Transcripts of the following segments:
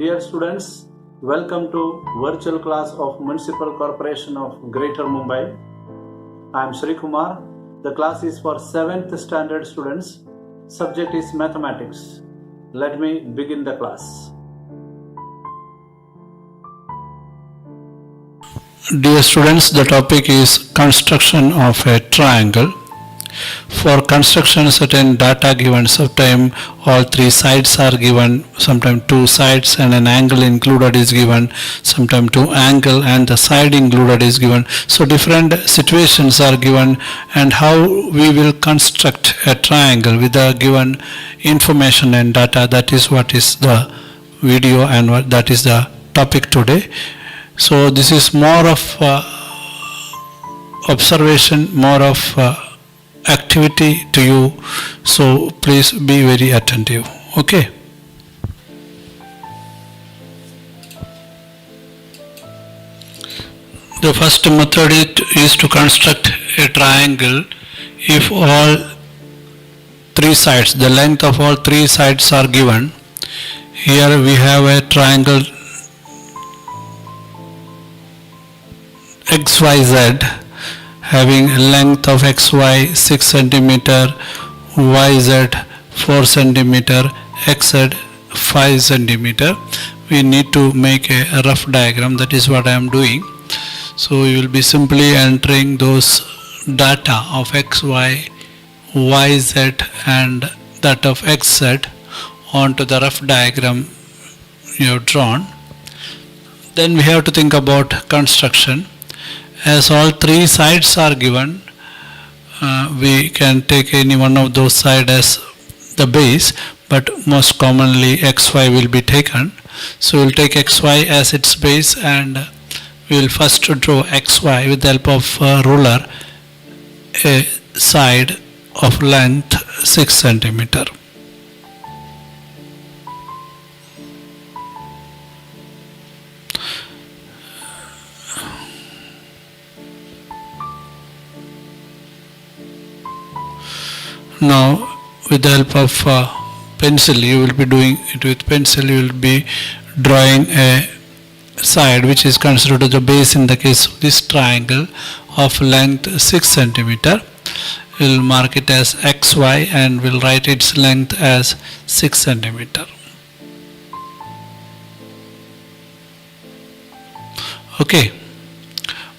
Dear students, welcome to virtual class of Municipal Corporation of Greater Mumbai. I am Sri Kumar. The class is for 7th standard students. Subject is mathematics. Let me begin the class. Dear students, the topic is construction of a triangle. For construction, certain data given, sometimes all three sides are given, sometimes two sides and an angle included is given, sometimes two angle and the side included is given. So different situations are given, and how we will construct a triangle with the given information and data, that is what is the video and what that is the topic today. So this is more of observation, more of activity to you, so please be very attentive. Okay. The first method is to construct a triangle if all three sides, the length of all three sides are given. Here we have a triangle XYZ having length of xy 6 centimeter, yz 4 centimeter, xz 5 centimeter. We need to make a rough diagram. That is what I am doing. So you will be simply entering those data of xy, yz and that of xz onto the rough diagram you have drawn. Then we have to think about construction. As all three sides are given, we can take any one of those sides as the base, but most commonly xy will be taken. So we will take xy as its base, and we will first draw xy with the help of a ruler, a side of length 6 centimeter. Now with the help of pencil, you will be doing it with pencil, you will be drawing a side which is considered the base in the case of this triangle of length 6 centimeter. We will mark it as xy and will write its length as 6 centimeter. Okay,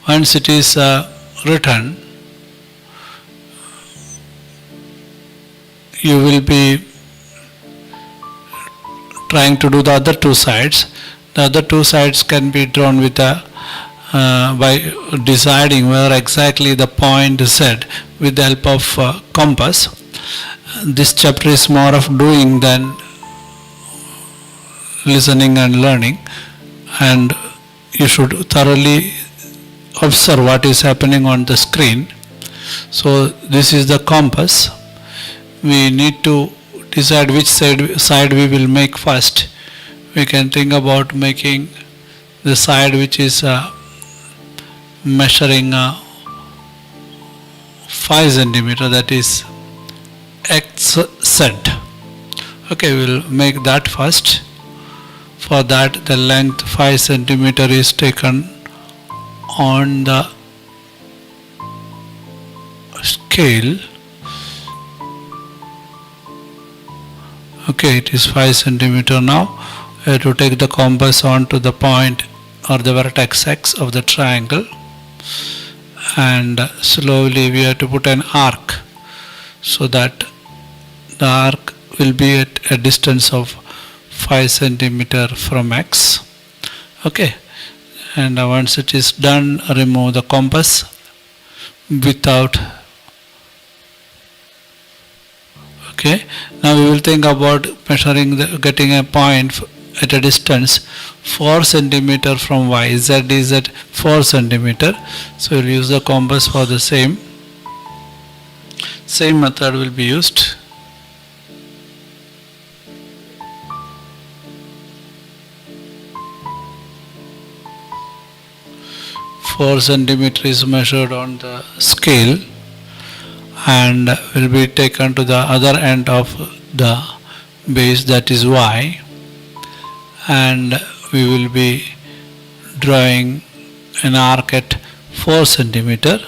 once it is written, you will be trying to do the other two sides. The other two sides can be drawn with by deciding where exactly the point is set with the help of compass. This chapter is more of doing than listening and learning, and you should thoroughly observe what is happening on the screen. So this is the compass. We need to decide which side we will make first. We can think about making the side which is measuring 5 centimeter, that is xz. Okay, we will make that first. For that, the length 5 centimeter is taken on the scale. Okay, it is 5 centimeter now. We have to take the compass onto the point or the vertex x of the triangle, and slowly we have to put an arc so that the arc will be at a distance of 5 centimeter from x. Okay, and once it is done, remove the compass without. Okay, now we will think about measuring getting a point at a distance 4 centimeter from y. Z is at 4 centimeter. So we will use the compass for the same method will be used. Four centimeter is measured on the scale and will be taken to the other end of the base, that is y, and we will be drawing an arc at 4 centimeter.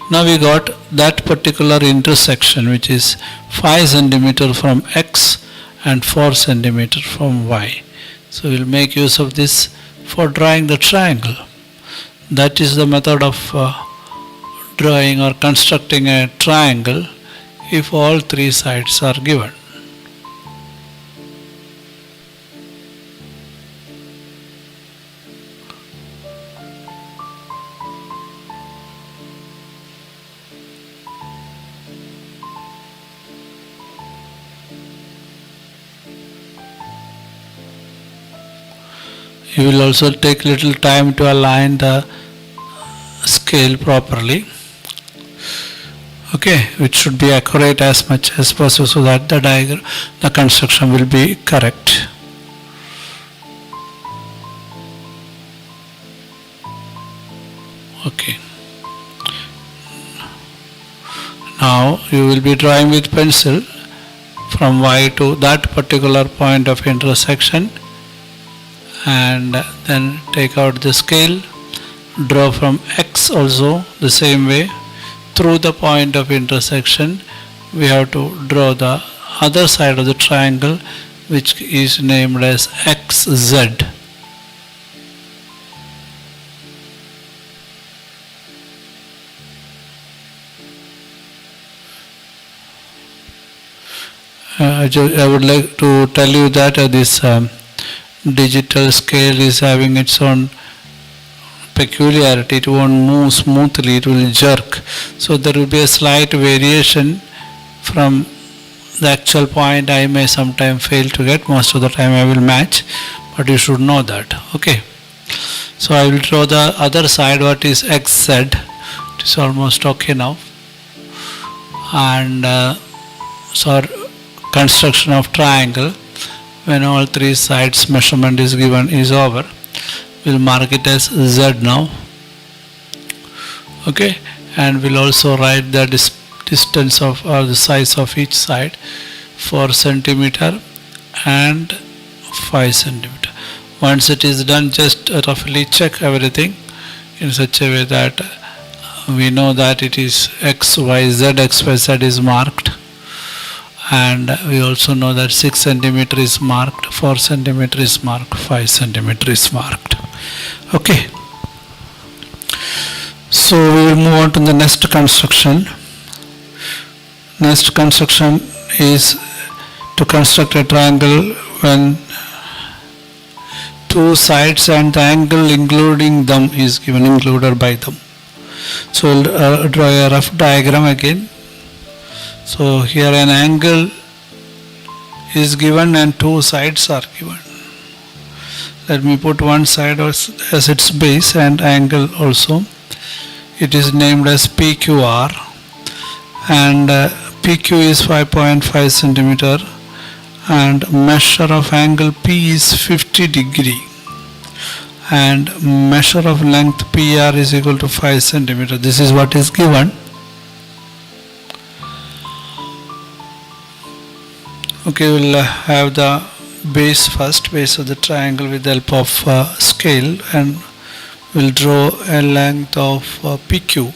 Now we got that particular intersection, which is 5 centimeter from X and 4 centimeter from Y. So we will make use of this for drawing the triangle. That is the method of drawing or constructing a triangle if all three sides are given. You will also take little time to align the scale properly. Okay, it should be accurate as much as possible so that the construction will be correct. Okay. Now you will be drawing with pencil from Y to that particular point of intersection, and then take out the scale, draw from X also the same way. Through the point of intersection we have to draw the other side of the triangle, which is named as XZ. I would like to tell you that this digital scale is having its own peculiarity. It won't move smoothly, it will jerk. So there will be a slight variation from the actual point. I may sometime fail to get, most of the time I will match, but you should know that. Okay. So I will draw the other side, what is XZ. It is almost okay now. And so construction of triangle, when all three sides measurement is given, is over, we'll mark it as Z now. Okay, and we'll also write the distance of or the size of each side, 4 centimeter and 5 centimeter. Once it is done, just roughly check everything in such a way that we know that it is X, Y, Z. X, Y, Z is marked, and we also know that 6 centimeter is marked, 4 centimeter is marked, 5 centimeter is marked. Okay. So we will move on to the next construction. Next construction is to construct a triangle when two sides and the angle including them is given, included by them. So we'll draw a rough diagram again. So here an angle is given and two sides are given. Let me put one side as its base and angle also. It is named as PQR, and PQ is 5.5 centimeter and measure of angle P is 50 degree and measure of length PR is equal to 5 centimeter. This is what is given. Okay, we'll have the base first, base of the triangle with the help of scale, and we'll draw a length of PQ,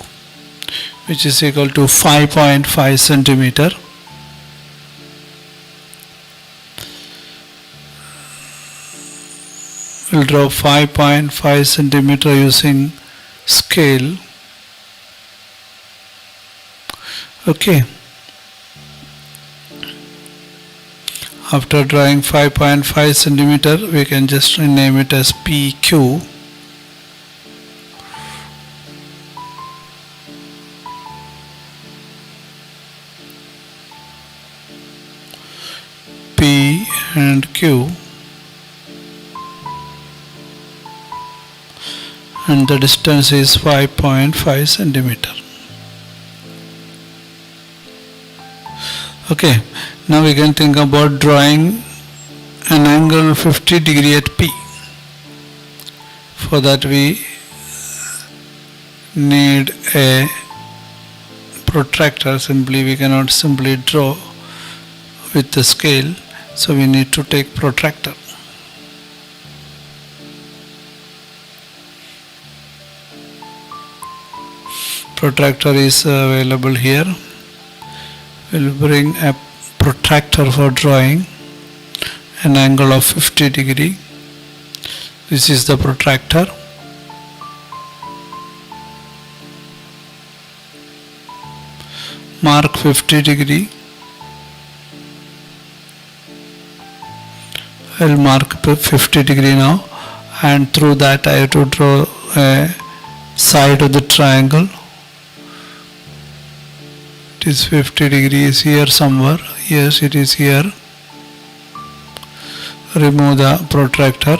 which is equal to 5.5 centimeter. We'll draw 5.5 centimeter using scale. Okay. After drawing 5.5 centimeter, we can just rename it as PQ. P and Q, and the distance is 5.5 centimeter. Okay, now we can think about drawing an angle 50 degree at P. For that we need a protractor. Simply we cannot simply draw with the scale, so we need to take protractor. Protractor is available here. We'll bring a protractor for drawing an angle of 50 degree. This is the protractor. Mark 50 degree. I'll mark 50 degree now, and through that I have to draw a side of the triangle. It is 50 degrees here somewhere. Yes, it is here. Remove the protractor.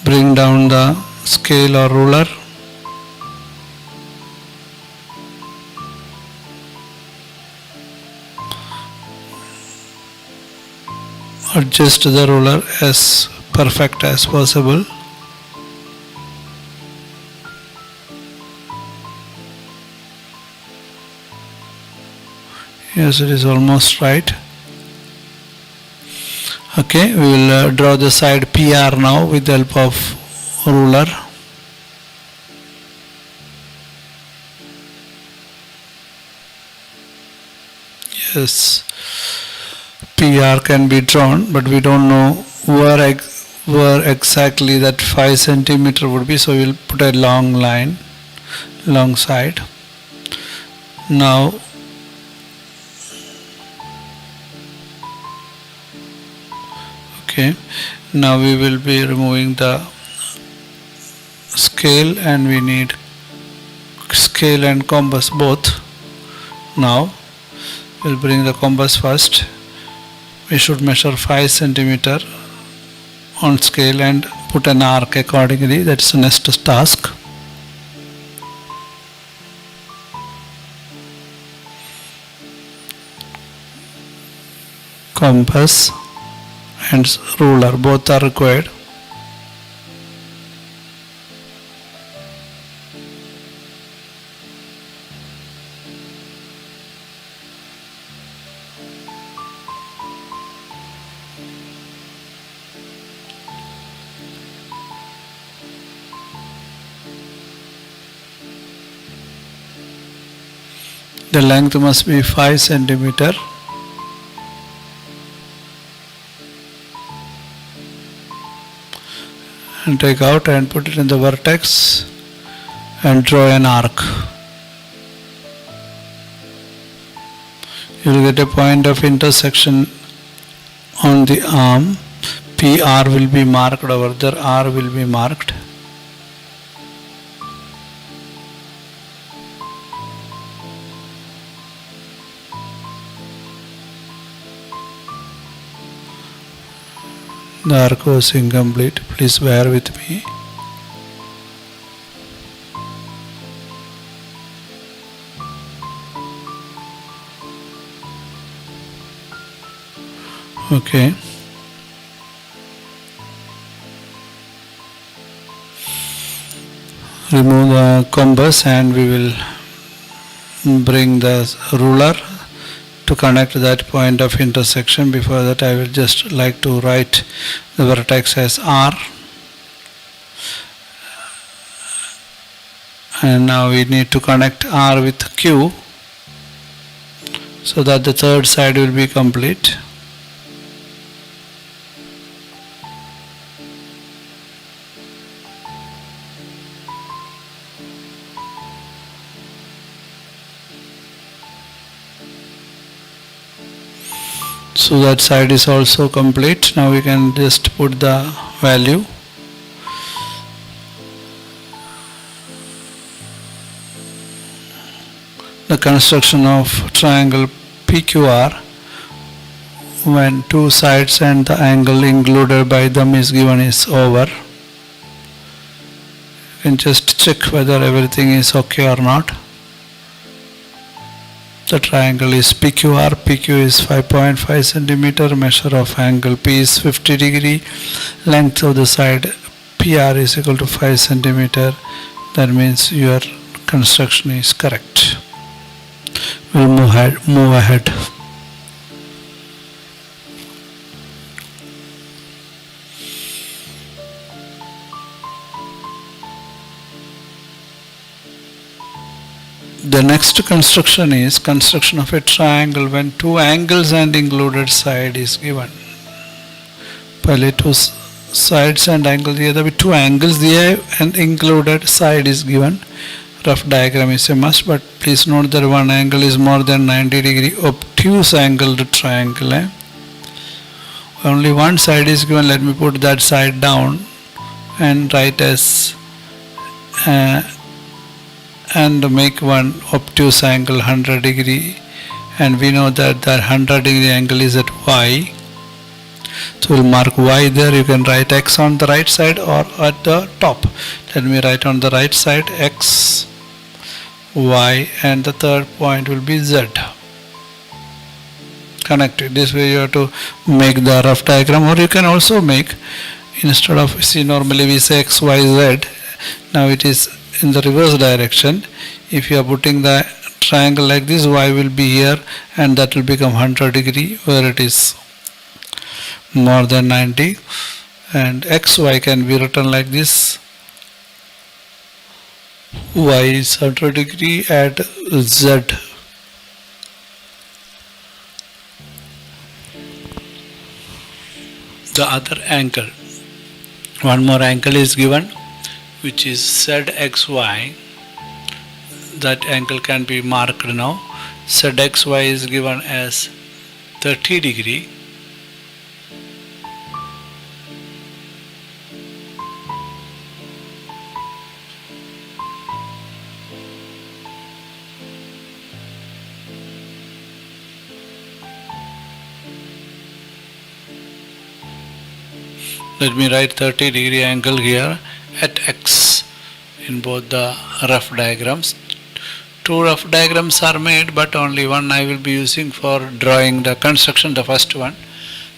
Bring down the scale or ruler. Adjust the ruler as perfect as possible. Yes, it is almost right. Okay, we will draw the side PR now with the help of ruler. Yes, PR can be drawn, but we don't know where exactly that 5 centimeter would be, so we will put a long line, long side. Now now we will be removing the scale, and we need scale and compass both. Now we'll bring the compass first. We should measure 5 centimeter on scale and put an arc accordingly. That's the next task. Compass and ruler both are required. The length must be 5 centimeter. And take out and put it in the vertex and draw an arc. You will get a point of intersection on the arm. PR will be marked over there, R will be marked. The arc was incomplete. Please bear with me. Okay. Remove the compass and we will bring the ruler to connect that point of intersection. Before that, I will just like to write the vertex as R. And now we need to connect R with Q so that the third side will be complete. So that side is also complete. Now we can just put the value. The construction of triangle PQR, when two sides and the angle included by them is given, is over. You can just check whether everything is okay or not. The triangle is PQR. PQ is 5.5 centimeter. Measure of angle P is 50 degree. Length of the side PR is equal to 5 centimeter. That means your construction is correct. We'll move ahead. The next construction is construction of a triangle when two angles and included side is given. पहले two sides and angle दिया था, अभी two angles दिया है and included side is given. Rough diagram is a must, but please note that one angle is more than 90 degree obtuse angled triangle है. Only one side is given. Let me put that side down and write as and make one obtuse angle 100 degree, and we know that that 100 degree angle is at y. So we'll mark y there. You can write x on the right side or at the top. Let me write on the right side x, y, and the third point will be z. Connected. This way you have to make the rough diagram, or you can also make, instead of, see, normally we say x, y, z. Now it is in the reverse direction. If you are putting the triangle like this, y will be here and that will become 100 degree where it is more than 90, and xy can be written like this. Y is 100 degree at z. The other angle, one more angle is given, which is zxy. That angle can be marked now. Zxy is given as 30 degree. Let me write 30 degree angle here at x in both the rough diagrams. Two rough diagrams are made, but only one I will be using for drawing the construction. The first one,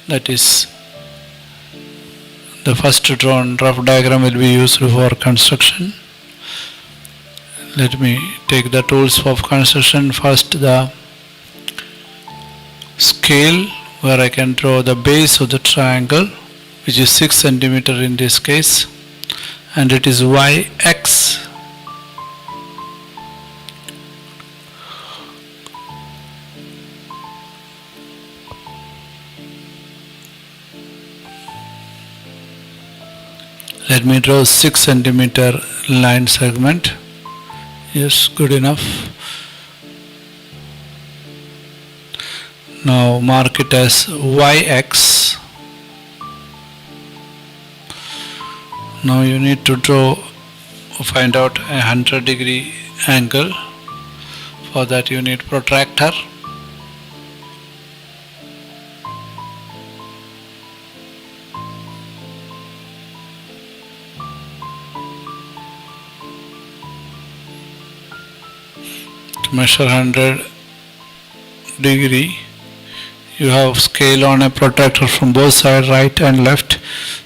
that is the first drawn rough diagram, will be used for construction. Let me take the tools of construction. First, the scale, where I can draw the base of the triangle, which is 6 centimeter in this case, and it is yx. Let me draw 6 centimeter line segment. Yes, good enough. Now mark it as yx. Now you need to find out a 100 degree angle. For that you need protractor. To measure 100 degree, you have scale on a protractor from both sides, right and left.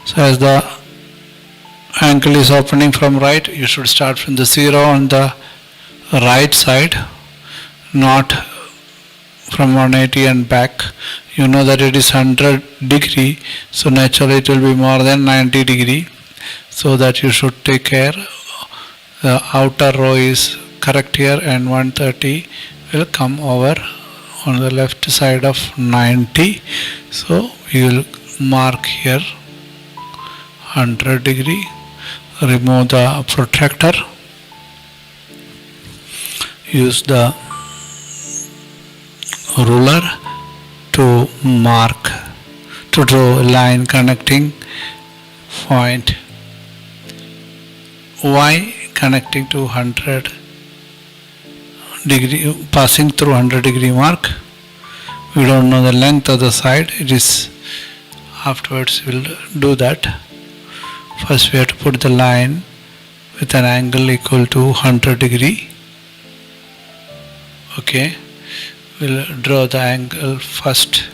So as the angle is opening from right, you should start from the 0 on the right side, not from 180 and back. You know that it is 100 degree, so naturally it will be more than 90 degree, so that you should take care. The outer row is correct here, and 130 will come over on the left side of 90. So we will mark here 100 degree. Remove the protractor. Use the ruler to mark, to draw a line connecting point y connecting to 100 degree, passing through 100 degree mark. We don't know the length of the side. It is afterwards we'll do that. First we have to put the line with an angle equal to 100 degree. Okay, we'll draw the angle first.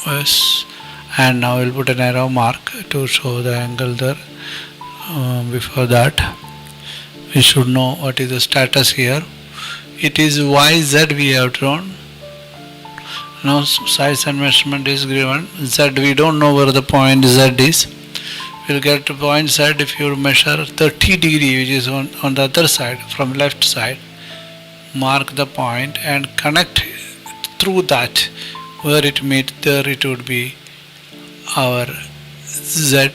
Yes, and now we'll put an arrow mark to show the angle there. Before that, we should know what is the status here. It is YZ we have drawn. Now size and measurement is given. Z, we don't know where the point Z is. we'll get point Z. If you measure 30 degree, which is on the other side, from left side, mark the point and connect through that. Where it meets, there it would be our Z.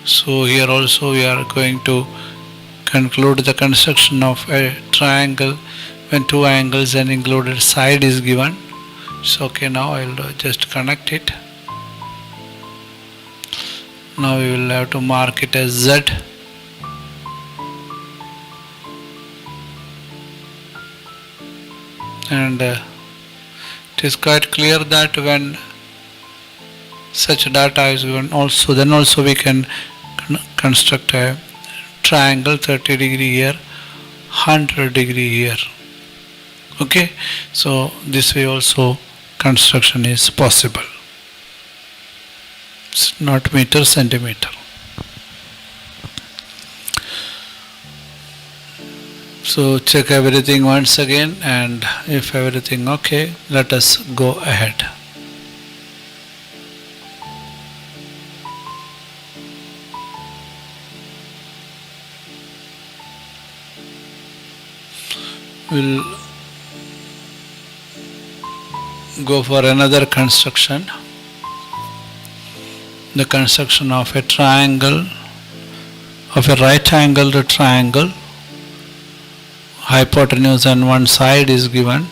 So here also we are going to conclude the construction of a triangle when two angles and included side is given. So okay, now I will just connect it. Now we will have to mark it as Z. And it is quite clear that when such data is given, then also we can construct a triangle 30 degree here, 100 degree here. Okay, so this way also construction is possible. It's not meter, centimeter. So check everything once again, and if everything okay, let us go ahead. We'll go for another construction. The construction of a triangle, of a right angled triangle. Hypotenuse on one side is given.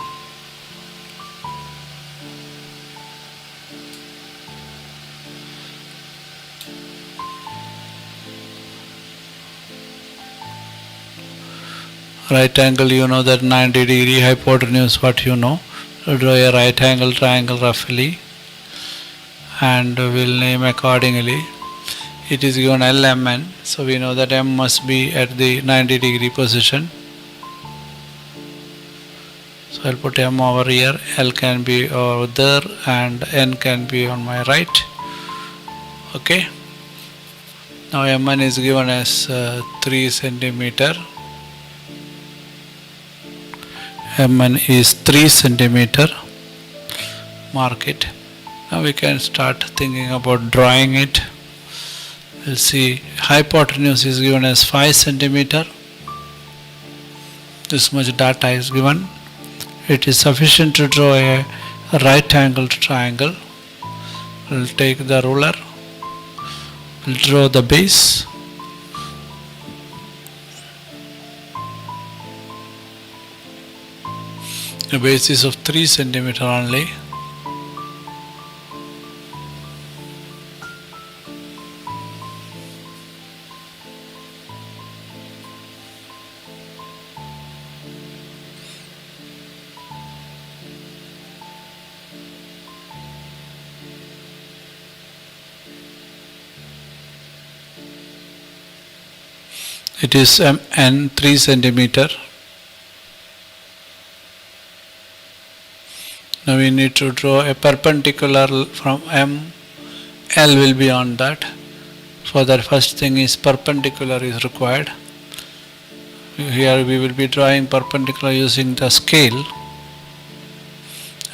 Right angle, you know that 90 degree, hypotenuse what you know. So draw a right angle triangle roughly and we'll name accordingly. It is given LMN, so we know that M must be at the 90 degree position. So I'll put M over here, L can be over there and N can be on my right. Okay. Now Mn is given as 3 centimeter. Mn is 3 centimeter. Mark it. Now we can start thinking about drawing it. We'll see hypotenuse is given as 5 centimeter. This much data is given. It is sufficient to draw a right angled triangle. We'll take the ruler. We'll draw the base. The base is of 3 centimeter only. It is Mn 3 centimeter. Now we need to draw a perpendicular from M. L will be on that. For that, first thing is perpendicular is required. Here we will be drawing perpendicular using the scale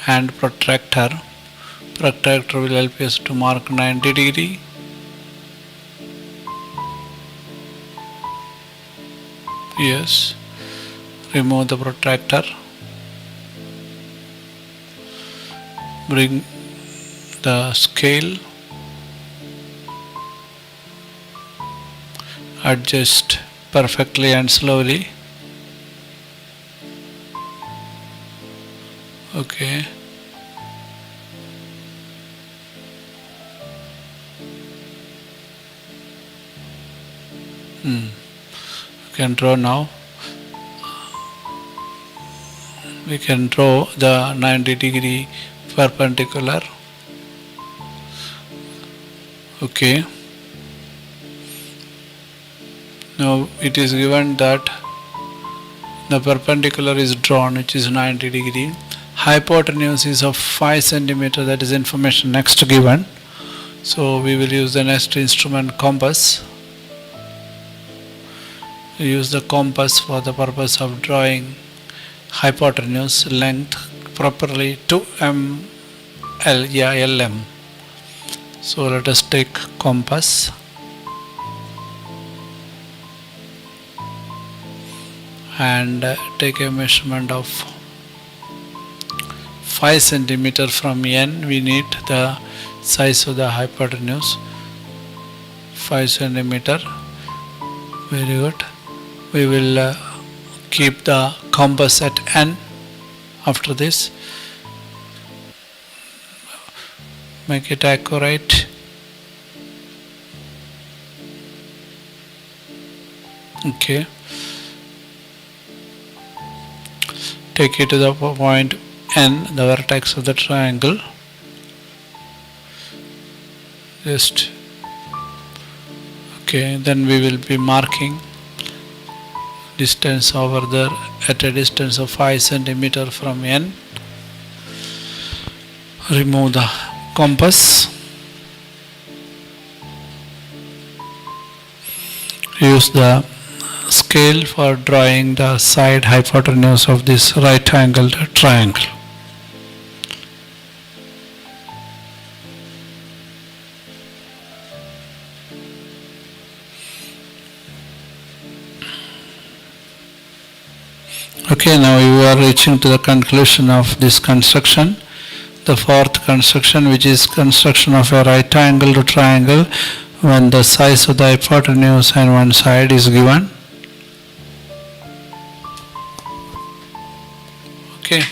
and protractor. Protractor will help us to mark 90 degree. Yes, remove the protractor, bring the scale, adjust perfectly and slowly. Okay. We can draw now. We can draw the 90 degree perpendicular. Okay. Now it is given that the perpendicular is drawn, which is 90 degree. Hypotenuse is of 5 centimeter. That is information next given. So we will use the next instrument, compass. We use the compass for the purpose of drawing hypotenuse length properly to LM. So let us take compass and take a measurement of 5 centimeter from N. We need the size of the hypotenuse 5 centimeter. Very good. We will keep the compass at N. After this, make it accurate. Okay, take it to the point N, the vertex of the triangle. Just okay, then we will be marking distance over there at a distance of 5 centimeter from N. Remove the compass. Use the scale for drawing the side hypotenuse of this right angled triangle. Okay, now we are reaching to the conclusion of this construction. The fourth construction, which is construction of a right angled triangle when the size of the hypotenuse on one side is given. Okay.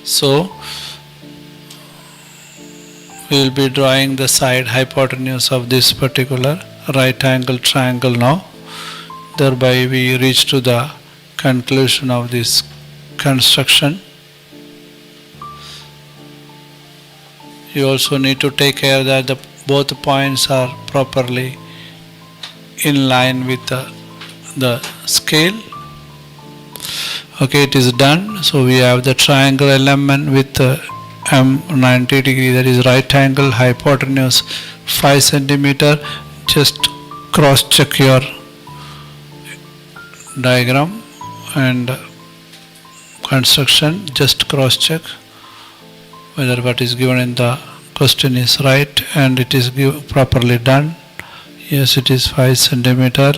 So we will be drawing the side hypotenuse of this particular right angled triangle now. Thereby we reach to the conclusion of this construction. You also need to take care that both points are properly in line with the scale. Okay, it is done. So we have the triangle element with M 90 degree, that is right angle, hypotenuse 5 centimeter. Just cross check your diagram and construction. Just cross check whether what is given in the question is right and it is properly done. Yes, it is 5 centimeter.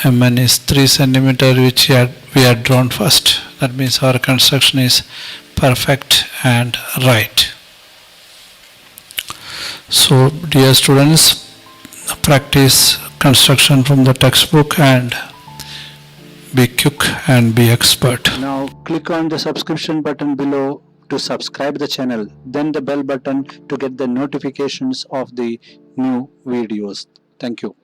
Mn is 3 centimeter, which we had drawn first. That means our construction is perfect and right. So dear students, practice construction from the textbook and be quick and be expert. Now click on the subscription button below to subscribe the channel, then the bell button to get the notifications of the new videos. Thank you.